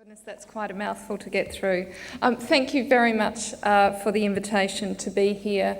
Goodness, that's quite a mouthful to get through. Thank you very much for the invitation to be here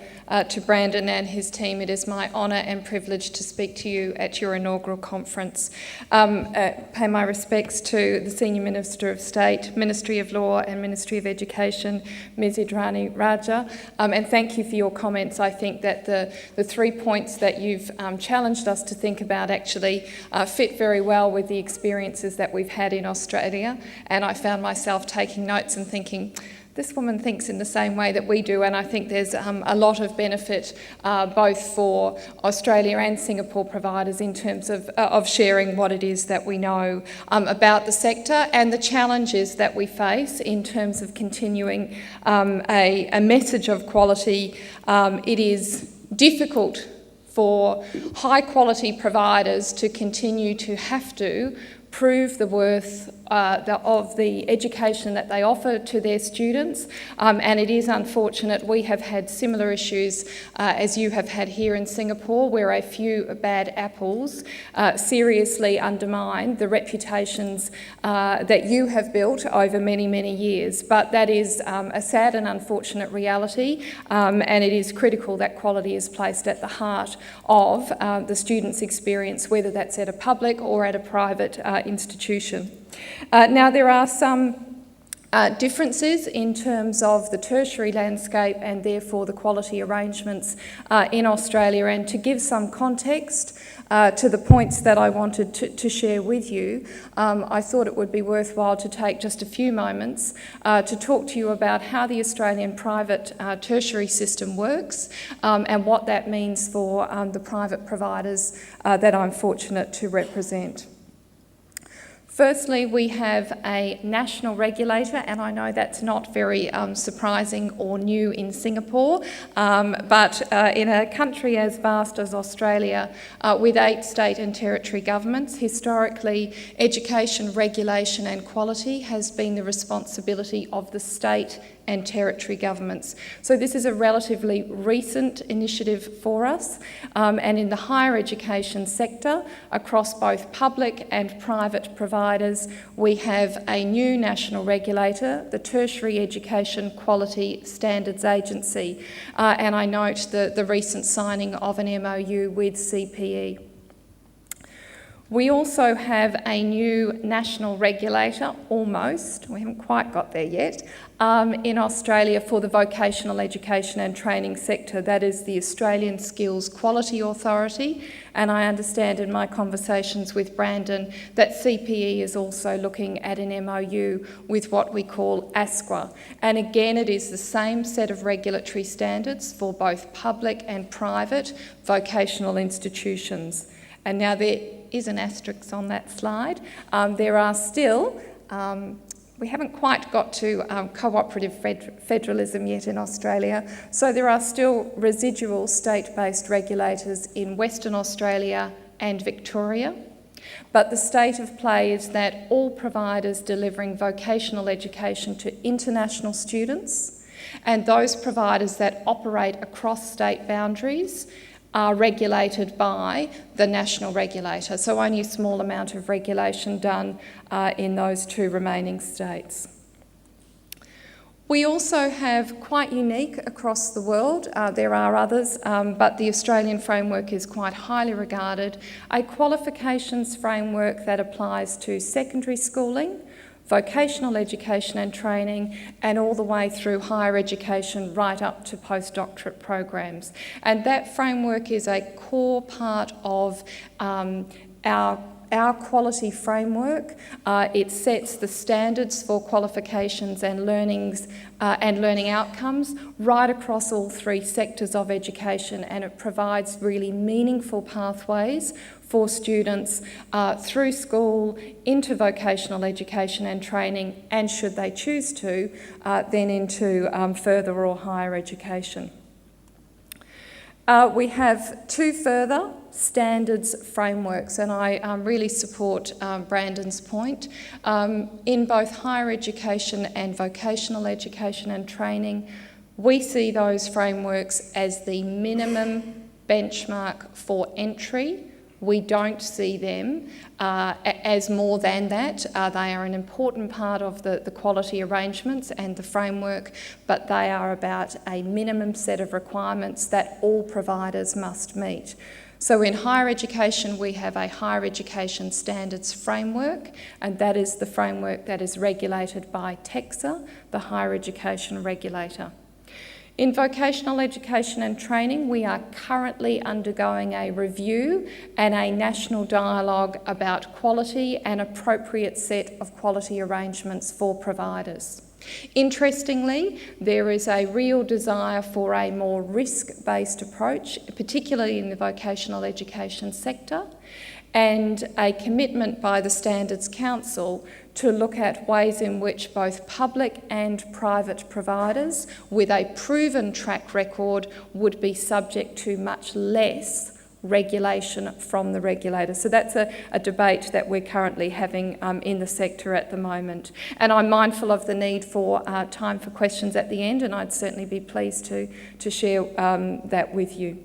to Brandon and his team. It is my honour and privilege to speak to you at your inaugural conference. Pay my respects to the Senior Minister of State, Ministry of Law and Ministry of Education, Ms. Indrani Raja, and thank you for your comments. I think that the 3 points that you've challenged us to think about actually fit very well with the experiences that we've had in Australia. And I found myself taking notes and thinking, this woman thinks in the same way that we do, and I think there's a lot of benefit both for Australia and Singapore providers in terms of sharing what it is that we know about the sector and the challenges that we face in terms of continuing a message of quality. It is difficult for high quality providers to continue to have to prove the worth of the education that they offer to their students, and it is unfortunate. We have had similar issues as you have had here in Singapore, where a few bad apples seriously undermine the reputations that you have built over many, many years. But that is a sad and unfortunate reality, and it is critical that quality is placed at the heart of the student's experience, whether that's at a public or at a private institution. Now, there are some differences in terms of the tertiary landscape and therefore the quality arrangements in Australia, and to give some context to the points that I wanted to share with you, I thought it would be worthwhile to take just a few moments to talk to you about how the Australian private tertiary system works and what that means for the private providers that I'm fortunate to represent. Firstly, we have a national regulator, and I know that's not very surprising or new in Singapore, but in a country as vast as Australia, with 8 state and territory governments, historically education, regulation and quality has been the responsibility of the state and territory governments. So this is a relatively recent initiative for us, and in the higher education sector, across both public and private providers, we have a new national regulator, the Tertiary Education Quality Standards Agency, and I note the recent signing of an MOU with CPE. We also have a new national regulator, almost, we haven't quite got there yet, in Australia for the vocational education and training sector. That is the Australian Skills Quality Authority, and I understand in my conversations with Brandon that CPE is also looking at an MOU with what we call ASQA. And again, it is the same set of regulatory standards for both public and private vocational institutions. And now there is an asterisk on that slide. There are still, we haven't quite got to cooperative federalism yet in Australia, so there are still residual state-based regulators in Western Australia and Victoria. But the state of play is that all providers delivering vocational education to international students and those providers that operate across state boundaries are regulated by the national regulator, so only a small amount of regulation done in those 2 remaining states. We also have, quite unique across the world, there are others, but the Australian framework is quite highly regarded, a qualifications framework that applies to secondary schooling, vocational education and training, and all the way through higher education right up to postdoctorate programs. And that framework is a core part of our quality framework. It sets the standards for qualifications and learning outcomes right across all 3 sectors of education, and it provides really meaningful pathways for students through school, into vocational education and training, and should they choose to, then into further or higher education. We have 2 further standards frameworks, and I really support Brandon's point. In both higher education and vocational education and training, we see those frameworks as the minimum benchmark for entry We don't see them as more than that. They are an important part of the quality arrangements and the framework, but they are about a minimum set of requirements that all providers must meet. So in higher education, we have a higher education standards framework, and that is the framework that is regulated by TEQSA, the higher education regulator. In vocational education and training, we are currently undergoing a review and a national dialogue about quality and appropriate set of quality arrangements for providers. Interestingly, there is a real desire for a more risk-based approach, particularly in the vocational education sector, and a commitment by the Standards Council to look at ways in which both public and private providers with a proven track record would be subject to much less regulation from the regulator. So that's a debate that we're currently having in the sector at the moment. And I'm mindful of the need for time for questions at the end, and I'd certainly be pleased to share that with you.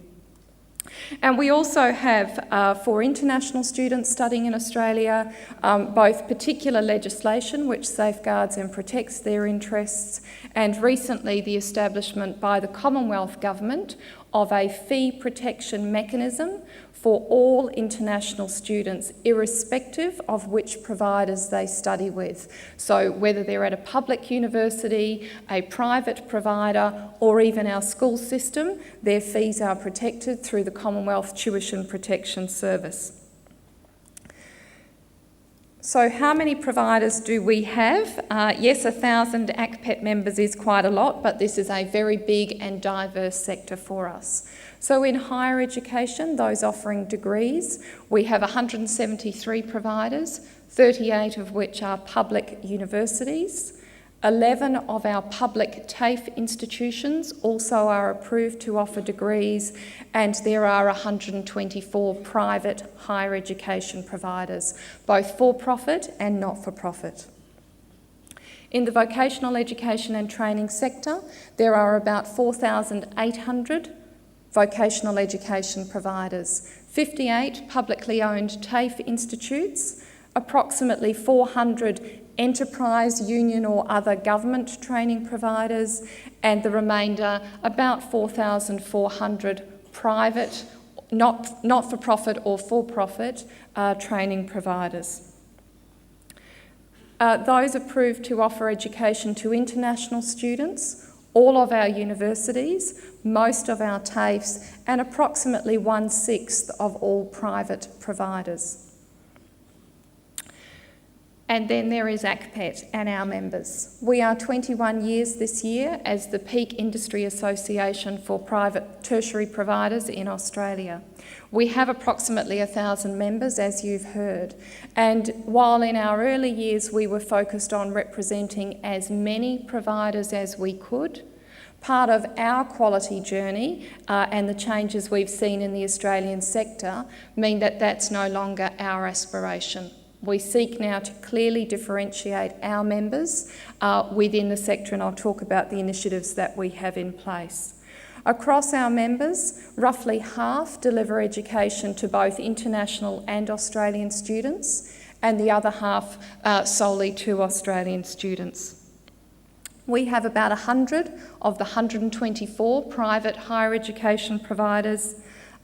And we also have, for international students studying in Australia, both particular legislation which safeguards and protects their interests, and recently the establishment by the Commonwealth Government of a fee protection mechanism for all international students, irrespective of which providers they study with. So whether they're at a public university, a private provider, or even our school system, their fees are protected through the Commonwealth Tuition Protection Service. So how many providers do we have? Yes, 1,000 ACPET members is quite a lot, but this is a very big and diverse sector for us. So in higher education, those offering degrees, we have 173 providers, 38 of which are public universities. 11 of our public TAFE institutions also are approved to offer degrees, and there are 124 private higher education providers, both for-profit and not-for-profit. In the vocational education and training sector, there are about 4,800 vocational education providers, 58 publicly owned TAFE institutes, approximately 400 enterprise, union or other government training providers, and the remainder, about 4,400 private, not-for-profit or for-profit training providers. Those approved to offer education to international students, all of our universities, most of our TAFEs, and approximately 1/6 of all private providers. And then there is ACPET and our members. We are 21 years this year as the peak industry association for private tertiary providers in Australia. We have approximately 1,000 members, as you've heard. And while in our early years we were focused on representing as many providers as we could, part of our quality journey and the changes we've seen in the Australian sector mean that that's no longer our aspiration. We seek now to clearly differentiate our members within the sector, and I'll talk about the initiatives that we have in place. Across our members, roughly half deliver education to both international and Australian students, and the other half solely to Australian students. We have about 100 of the 124 private higher education providers,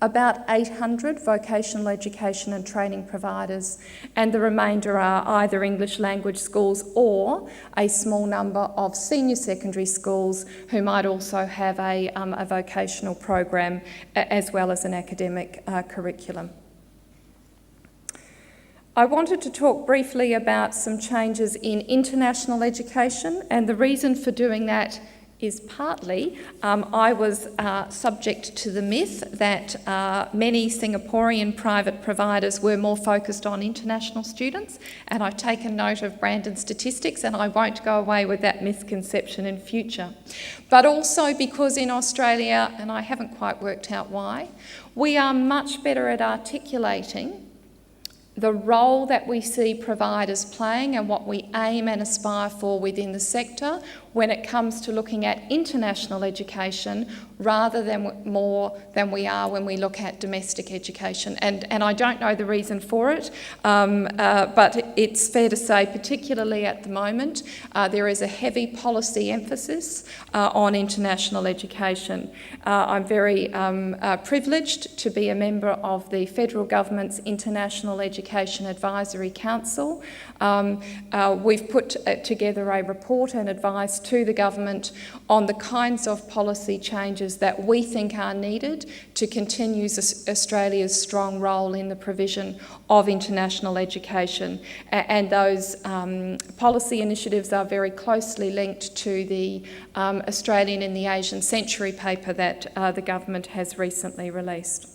about 800 vocational education and training providers, and the remainder are either English language schools or a small number of senior secondary schools who might also have a vocational program as well as an academic curriculum. I wanted to talk briefly about some changes in international education, and the reason for doing that is partly I was subject to the myth that many Singaporean private providers were more focused on international students, and I've taken note of Brandon's statistics and I won't go away with that misconception in future. But also because in Australia, and I haven't quite worked out why, we are much better at articulating the role that we see providers playing and what we aim and aspire for within the sector when it comes to looking at international education rather than more than we are when we look at domestic education. And I don't know the reason for it, but it's fair to say, particularly at the moment, there is a heavy policy emphasis on international education. I'm very privileged to be a member of the Federal Government's International Education Advisory Council. We've put together a report and advice to the government on the kinds of policy changes that we think are needed to continue Australia's strong role in the provision of international education. And those policy initiatives are very closely linked to the Australian in the Asian Century paper that the government has recently released.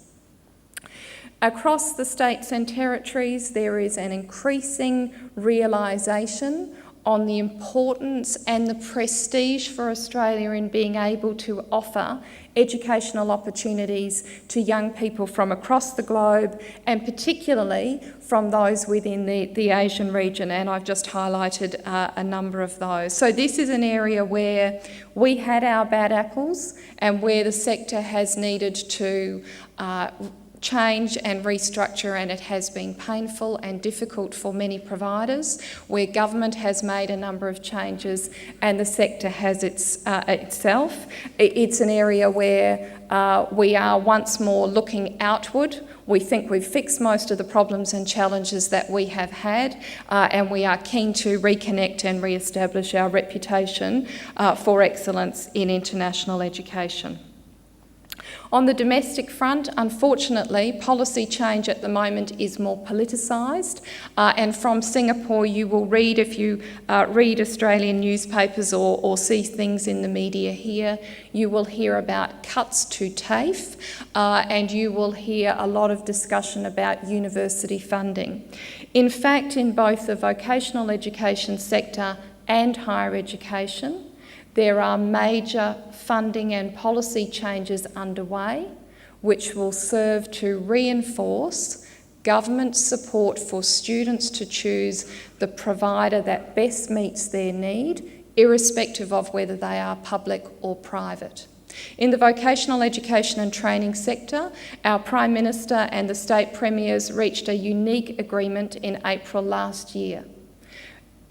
Across the states and territories, there is an increasing realisation on the importance and the prestige for Australia in being able to offer educational opportunities to young people from across the globe, and particularly from those within the Asian region, and I've just highlighted a number of those. So this is an area where we had our bad apples and where the sector has needed to change and restructure, and it has been painful and difficult for many providers, where government has made a number of changes and the sector has itself. It's an area where we are once more looking outward. We think we've fixed most of the problems and challenges that we have had, and we are keen to reconnect and re-establish our reputation for excellence in international education. On the domestic front, unfortunately, policy change at the moment is more politicised, and from Singapore you will read, if you read Australian newspapers or see things in the media here, you will hear about cuts to TAFE, and you will hear a lot of discussion about university funding. In fact, in both the vocational education sector and higher education, there are major funding and policy changes underway which will serve to reinforce government support for students to choose the provider that best meets their need, irrespective of whether they are public or private. In the vocational education and training sector, our Prime Minister and the State Premiers reached a unique agreement in April last year.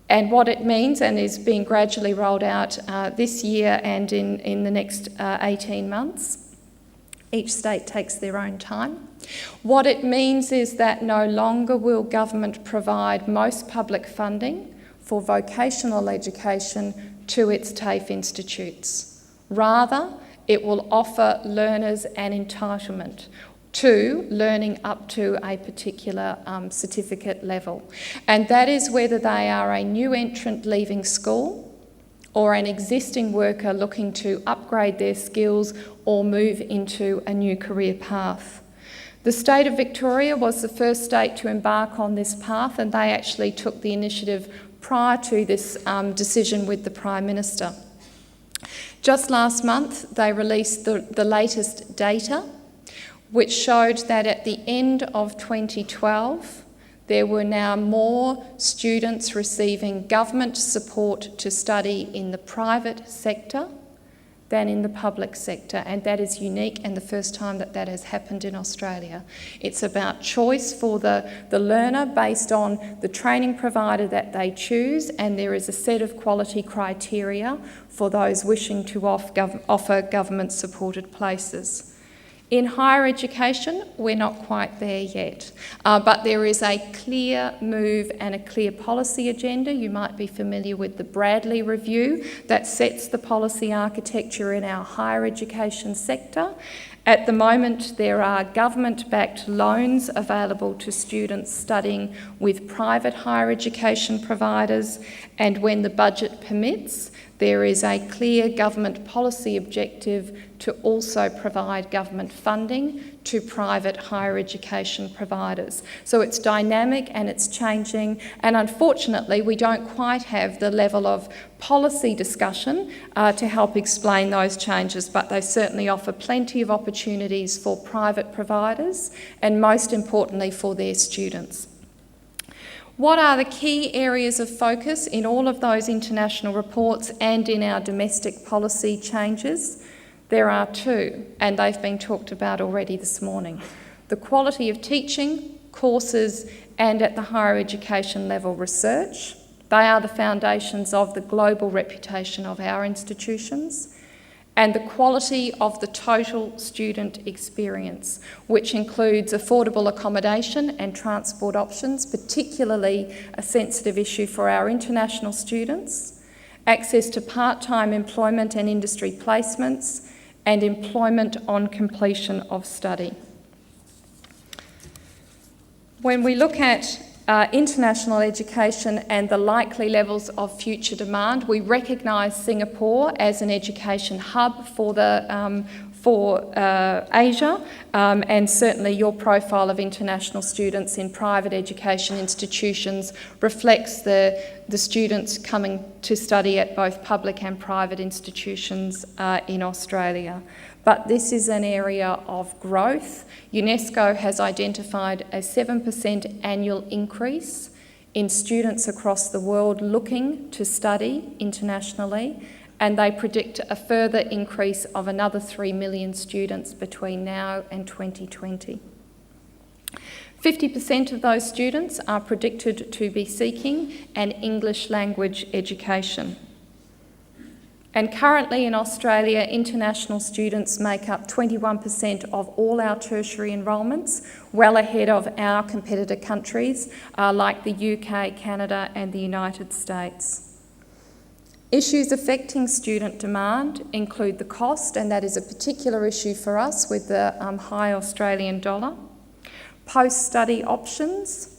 And what it means, and is being gradually rolled out this year and in the next 18 months, each state takes their own time. What it means is that no longer will government provide most public funding for vocational education to its TAFE institutes. Rather, it will offer learners an entitlement to learning up to a particular certificate level. And that is whether they are a new entrant leaving school or an existing worker looking to upgrade their skills or move into a new career path. The state of Victoria was the first state to embark on this path, and they actually took the initiative prior to this decision with the Prime Minister. Just last month, they released the latest data, which showed that at the end of 2012, there were now more students receiving government support to study in the private sector than in the public sector, and that is unique and the first time that that has happened in Australia. It's about choice for the learner based on the training provider that they choose, and there is a set of quality criteria for those wishing to offer government-supported places. In higher education, we're not quite there yet, but there is a clear move and a clear policy agenda. You might be familiar with the Bradley Review that sets the policy architecture in our higher education sector. At the moment, there are government-backed loans available to students studying with private higher education providers, and when the budget permits, there is a clear government policy objective to also provide government funding to private higher education providers. So it's dynamic and it's changing, and unfortunately we don't quite have the level of policy discussion to help explain those changes, but they certainly offer plenty of opportunities for private providers and most importantly for their students. What are the key areas of focus in all of those international reports and in our domestic policy changes? There are two, and they've been talked about already this morning. The quality of teaching, courses, and at the higher education level research. They are the foundations of the global reputation of our institutions. And the quality of the total student experience, which includes affordable accommodation and transport options, particularly a sensitive issue for our international students, access to part-time employment and industry placements, and employment on completion of study. When we look at international education and the likely levels of future demand, we recognise Singapore as an education hub for Asia, and certainly your profile of international students in private education institutions reflects the students coming to study at both public and private institutions in Australia. But this is an area of growth. UNESCO has identified a 7% annual increase in students across the world looking to study internationally, and they predict a further increase of another 3 million students between now and 2020. 50% of those students are predicted to be seeking an English language education. And currently in Australia, international students make up 21% of all our tertiary enrolments, well ahead of our competitor countries like the UK, Canada and the United States. Issues affecting student demand include the cost, and that is a particular issue for us with the high Australian dollar, post-study options,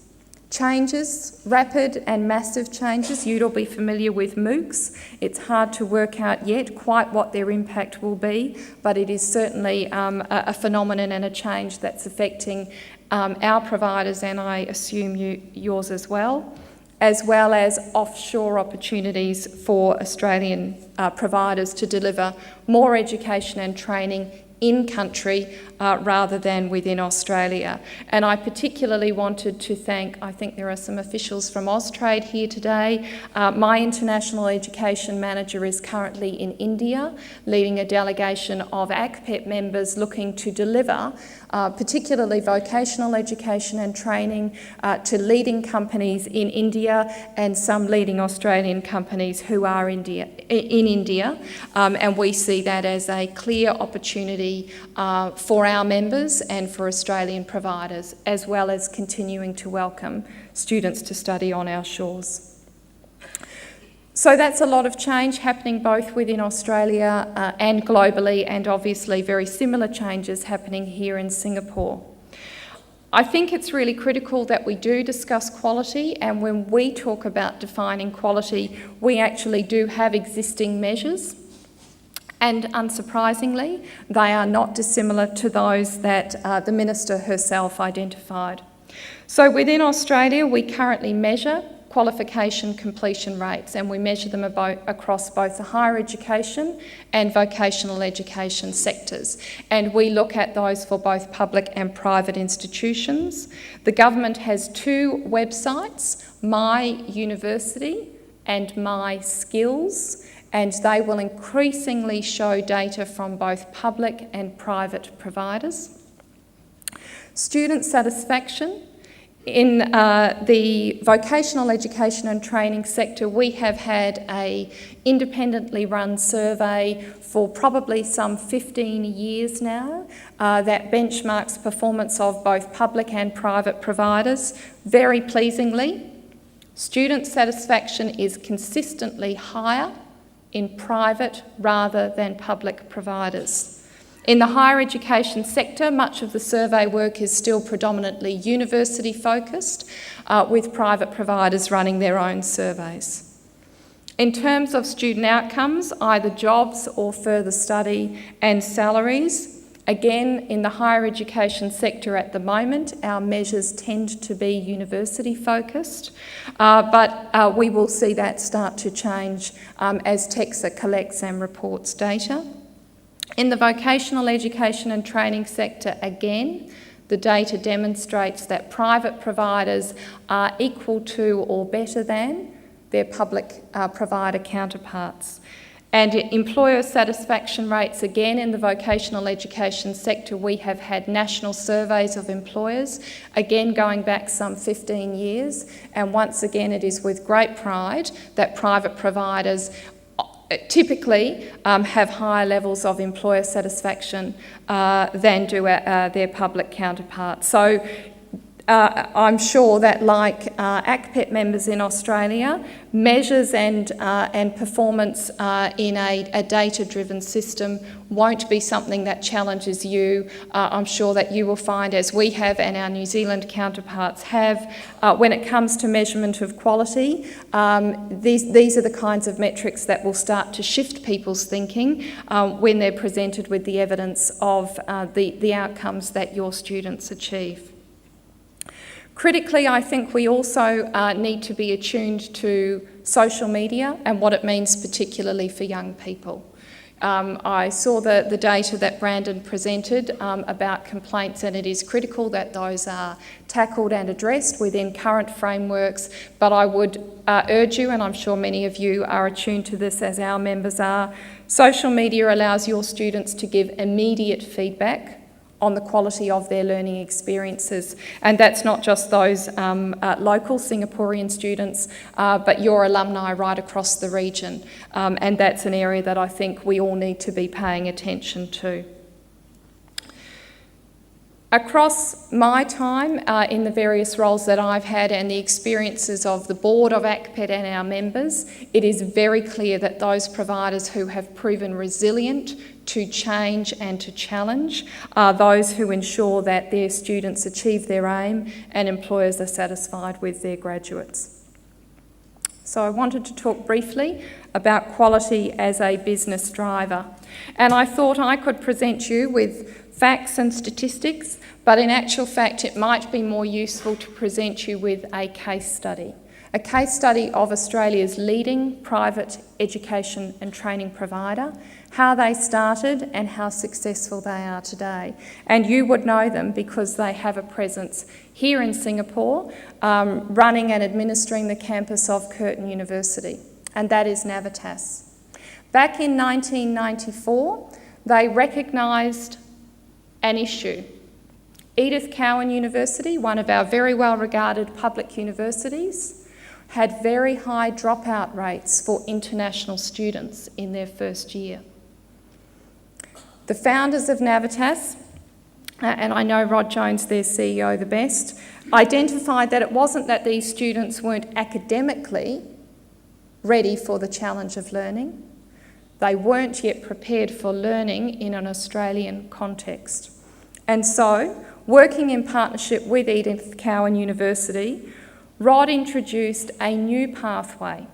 changes, rapid and massive changes. You'd all be familiar with MOOCs. It's hard to work out yet quite what their impact will be, but it is certainly a phenomenon and a change that's affecting our providers, and I assume yours as well as offshore opportunities for Australian providers to deliver more education and training in country rather than within Australia. And I particularly wanted to thank, I think there are some officials from Austrade here today. My international education manager is currently in India, leading a delegation of ACPET members looking to deliver particularly vocational education and training to leading companies in India and some leading Australian companies who are in India. And we see that as a clear opportunity for our members and for Australian providers, as well as continuing to welcome students to study on our shores. So that's a lot of change happening both within Australia and globally, and obviously very similar changes happening here in Singapore. I think it's really critical that we do discuss quality, and when we talk about defining quality, we actually do have existing measures. And unsurprisingly, they are not dissimilar to those that the Minister herself identified. So within Australia, we currently measure qualification completion rates, and we measure them across both the higher education and vocational education sectors. And we look at those for both public and private institutions. The government has two websites, My University and My Skills, and they will increasingly show data from both public and private providers. Student satisfaction. In the vocational education and training sector, we have had an independently run survey for probably some 15 years now that benchmarks performance of both public and private providers. Very pleasingly, student satisfaction is consistently higher in private rather than public providers. In the higher education sector, much of the survey work is still predominantly university focused, with private providers running their own surveys. In terms of student outcomes, either jobs or further study and salaries, again, in the higher education sector at the moment, our measures tend to be university focused, but we will see that start to change as TEXA collects and reports data. In the vocational education and training sector, again, The data demonstrates that private providers are equal to or better than their public provider counterparts. And employer satisfaction rates, again, in the vocational education sector, we have had national surveys of employers, again going back some 15 years, and once again it is with great pride that private providers typically have higher levels of employer satisfaction than do their public counterparts. So I'm sure that, like ACPET members in Australia, measures and performance in a data-driven system won't be something that challenges you. I'm sure that you will find, as we have and our New Zealand counterparts have, when it comes to measurement of quality, these are the kinds of metrics that will start to shift people's thinking when they're presented with the evidence of the outcomes that your students achieve. Critically, I think we also need to be attuned to social media and what it means particularly for young people. I saw the data that Brandon presented about complaints, and it is critical that those are tackled and addressed within current frameworks, but I would urge you, and I'm sure many of you are attuned to this as our members are, social media allows your students to give immediate feedback on the quality of their learning experiences. And that's not just those local Singaporean students, but your alumni right across the region. And that's an area that I think we all need to be paying attention to. Across my time in the various roles that I've had and the experiences of the board of ACPET and our members, it is very clear that those providers who have proven resilient to change and to challenge are those who ensure that their students achieve their aim and employers are satisfied with their graduates. So I wanted to talk briefly about quality as a business driver. And I thought I could present you with facts and statistics, but in actual fact it might be more useful to present you with a case study of Australia's leading private education and training provider, how they started and how successful they are today. And you would know them because they have a presence here in Singapore, running and administering the campus of Curtin University, and that is Navitas. Back in 1994, they recognised an issue. Edith Cowan University, one of our very well-regarded public universities, had very high dropout rates for international students in their first year. The founders of Navitas, and I know Rod Jones, their CEO, the best, identified that it wasn't that these students weren't academically ready for the challenge of learning. They weren't yet prepared for learning in an Australian context. And so, working in partnership with Edith Cowan University, Rod introduced a new pathway,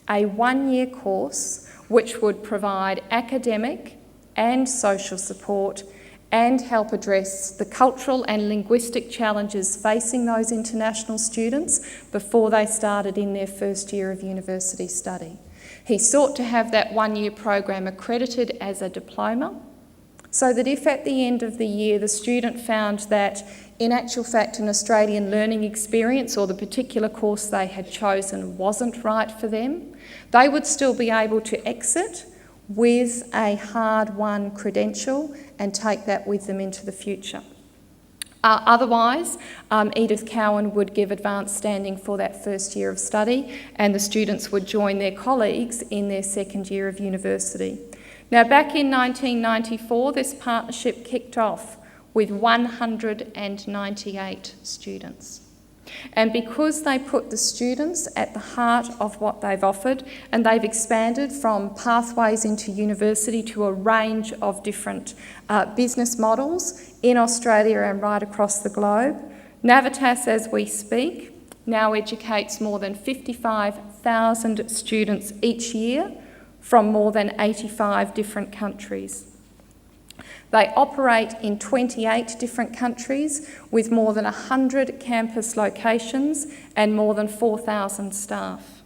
a one-year course which would provide academic and social support and help address the cultural and linguistic challenges facing those international students before they started in their first year of university study. He sought to have that one-year program accredited as a diploma, so that if at the end of the year the student found that in actual fact an Australian learning experience or the particular course they had chosen wasn't right for them, they would still be able to exit with a hard-won credential and take that with them into the future. Otherwise, Edith Cowan would give advanced standing for that first year of study, and the students would join their colleagues in their second year of university. Now, back in 1994, this partnership kicked off with 198 students. And because they put the students at the heart of what they've offered, and they've expanded from pathways into university to a range of different business models in Australia and right across the globe, Navitas, as we speak, now educates more than 55,000 students each year from more than 85 different countries. They operate in 28 different countries with more than 100 campus locations and more than 4,000 staff.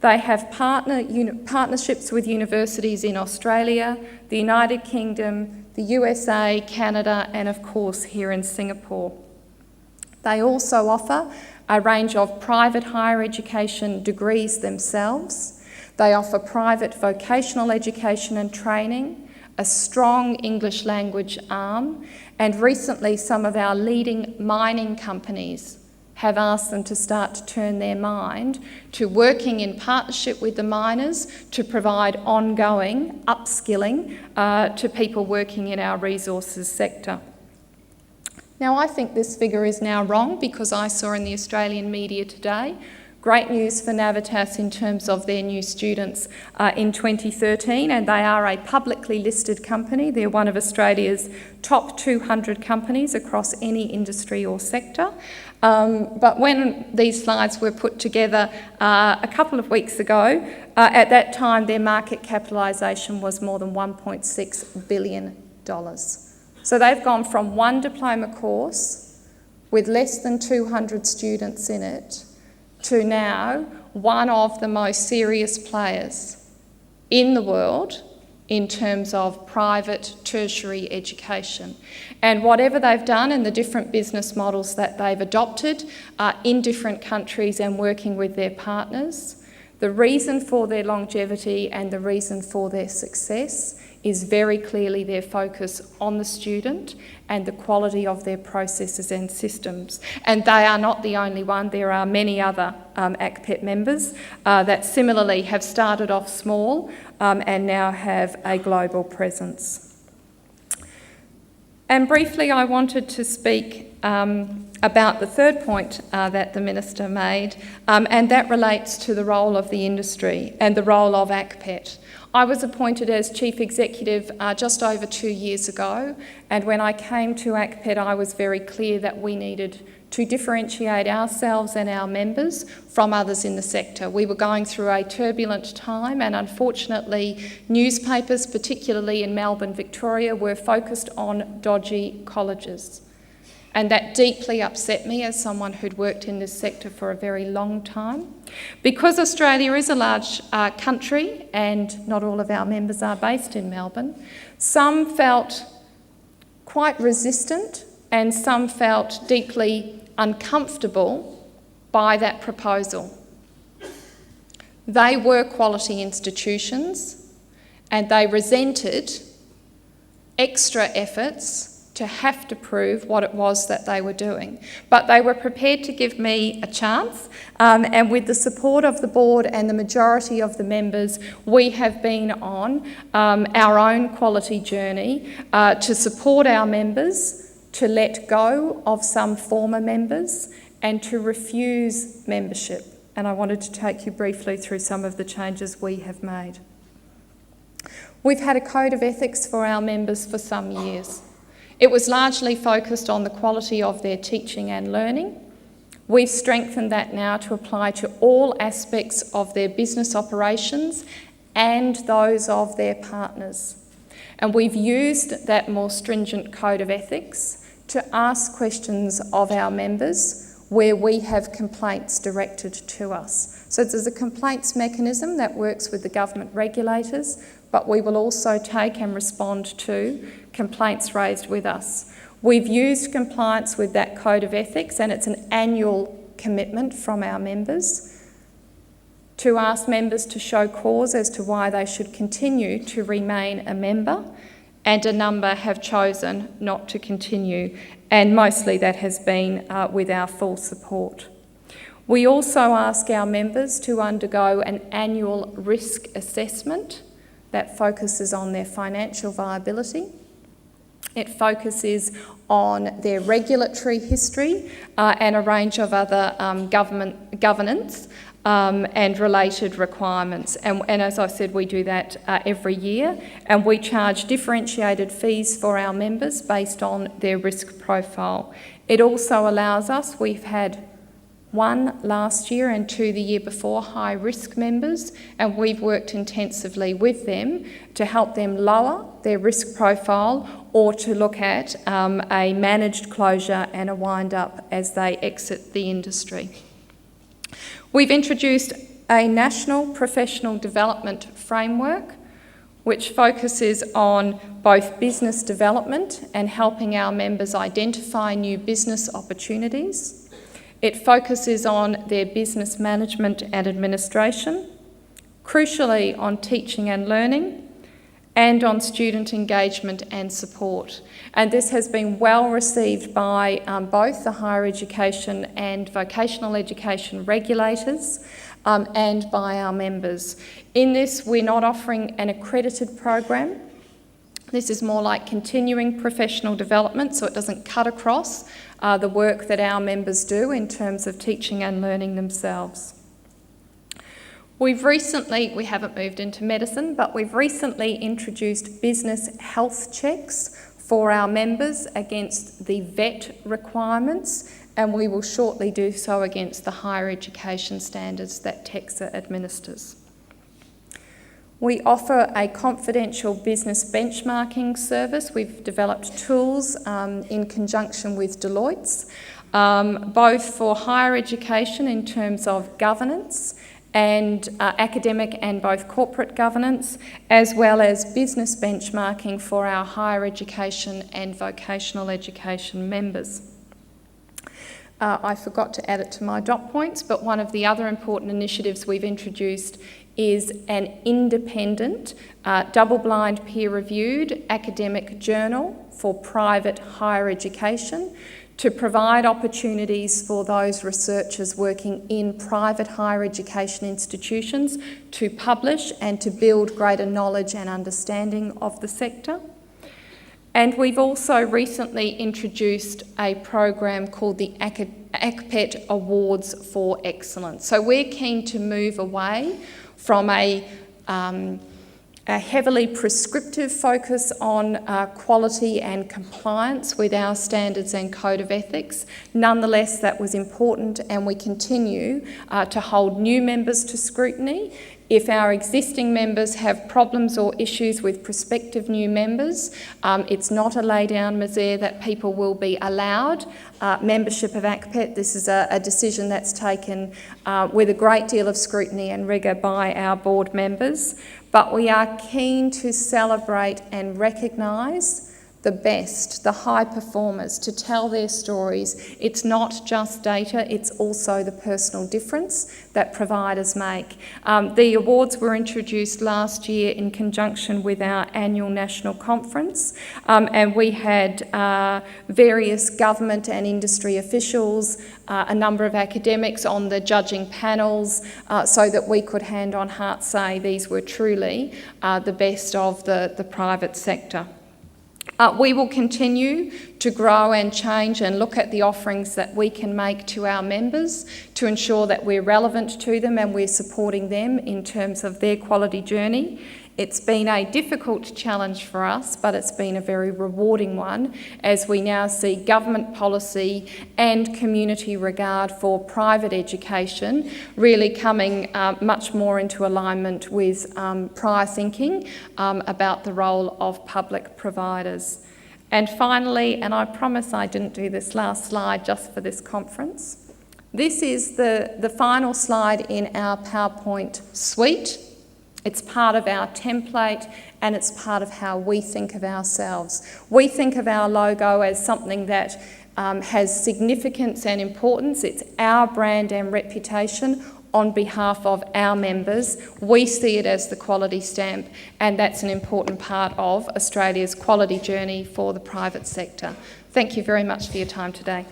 They have partnerships with universities in Australia, the United Kingdom, the USA, Canada, and of course here in Singapore. They also offer a range of private higher education degrees themselves. They offer private vocational education and training, a strong English language arm, and recently some of our leading mining companies have asked them to start to turn their mind to working in partnership with the miners to provide ongoing upskilling to people working in our resources sector. Now, I think this figure is now wrong because I saw in the Australian media today great news for Navitas in terms of their new students in 2013, and they are a publicly listed company. They're one of Australia's top 200 companies across any industry or sector. But when these slides were put together a couple of weeks ago, at that time their market capitalisation was more than $1.6 billion. So they've gone from one diploma course with less than 200 students in it to now one of the most serious players in the world in terms of private tertiary education. And whatever they've done and the different business models that they've adopted in different countries and working with their partners, the reason for their longevity and the reason for their success is very clearly their focus on the student and the quality of their processes and systems. And they are not the only one. There are many other ACPET members that similarly have started off small and now have a global presence. And briefly, I wanted to speak about the third point that the Minister made, and that relates to the role of the industry and the role of ACPET. I was appointed as Chief Executive just over 2 years ago, and when I came to ACPET I was very clear that we needed to differentiate ourselves and our members from others in the sector. We were going through a turbulent time, and unfortunately newspapers, particularly in Melbourne, Victoria, were focused on dodgy colleges. And that deeply upset me as someone who'd worked in this sector for a very long time. Because Australia is a large country and not all of our members are based in Melbourne, some felt quite resistant and some felt deeply uncomfortable by that proposal. They were quality institutions and they resented extra efforts to have to prove what it was that they were doing. But they were prepared to give me a chance, and with the support of the board and the majority of the members, we have been on our own quality journey to support our members, to let go of some former members, and to refuse membership. And I wanted to take you briefly through some of the changes we have made. We've had a code of ethics for our members for some years. It was largely focused on the quality of their teaching and learning. We've strengthened that now to apply to all aspects of their business operations and those of their partners. And we've used that more stringent code of ethics to ask questions of our members where we have complaints directed to us. So there's a complaints mechanism that works with the government regulators, but we will also take and respond to complaints raised with us. We've used compliance with that code of ethics, and it's an annual commitment from our members to ask members to show cause as to why they should continue to remain a member, and a number have chosen not to continue, and mostly that has been with our full support. We also ask our members to undergo an annual risk assessment that focuses on their financial viability. It focuses on their regulatory history and a range of other governance and related requirements. And as I said, we do that every year, and we charge differentiated fees for our members based on their risk profile. It also allows us, we've had 1 last year and 2 the year before, high-risk members, and we've worked intensively with them to help them lower their risk profile or to look at a managed closure and a wind-up as they exit the industry. We've introduced a national professional development framework which focuses on both business development and helping our members identify new business opportunities. It focuses on their business management and administration, crucially on teaching and learning, and on student engagement and support. And this has been well received by both the higher education and vocational education regulators and by our members. In this, we're not offering an accredited program. This is more like continuing professional development, so it doesn't cut across the work that our members do in terms of teaching and learning themselves. We haven't moved into medicine, but we've recently introduced business health checks for our members against the VET requirements, and we will shortly do so against the higher education standards that TEXA administers. We offer a confidential business benchmarking service. We've developed tools in conjunction with Deloitte's, both for higher education in terms of governance and academic and both corporate governance, as well as business benchmarking for our higher education and vocational education members. I forgot to add it to my dot points, but one of the other important initiatives we've introduced is an independent, double-blind peer-reviewed academic journal for private higher education to provide opportunities for those researchers working in private higher education institutions to publish and to build greater knowledge and understanding of the sector. And we've also recently introduced a program called the ACPET Awards for Excellence. So we're keen to move away from a heavily prescriptive focus on quality and compliance with our standards and code of ethics. Nonetheless, that was important, and we continue to hold new members to scrutiny. If our existing members have problems or issues with prospective new members, it's not a lay-down misère that people will be allowed membership of ACPET. This is a decision that's taken with a great deal of scrutiny and rigour by our board members. But we are keen to celebrate and recognise the best, the high performers, to tell their stories. It's not just data, it's also the personal difference that providers make. The awards were introduced last year in conjunction with our annual national conference, and we had various government and industry officials, a number of academics on the judging panels, so that we could hand on heart say these were truly the best of the private sector. We will continue to grow and change and look at the offerings that we can make to our members to ensure that we're relevant to them and we're supporting them in terms of their quality journey. It's been a difficult challenge for us, but it's been a very rewarding one as we now see government policy and community regard for private education really coming much more into alignment with prior thinking about the role of public providers. And finally, and I promise I didn't do this last slide just for this conference, this is the final slide in our PowerPoint suite. It's part of our template and it's part of how we think of ourselves. We think of our logo as something that has significance and importance. It's our brand and reputation on behalf of our members. We see it as the quality stamp, and that's an important part of Australia's quality journey for the private sector. Thank you very much for your time today.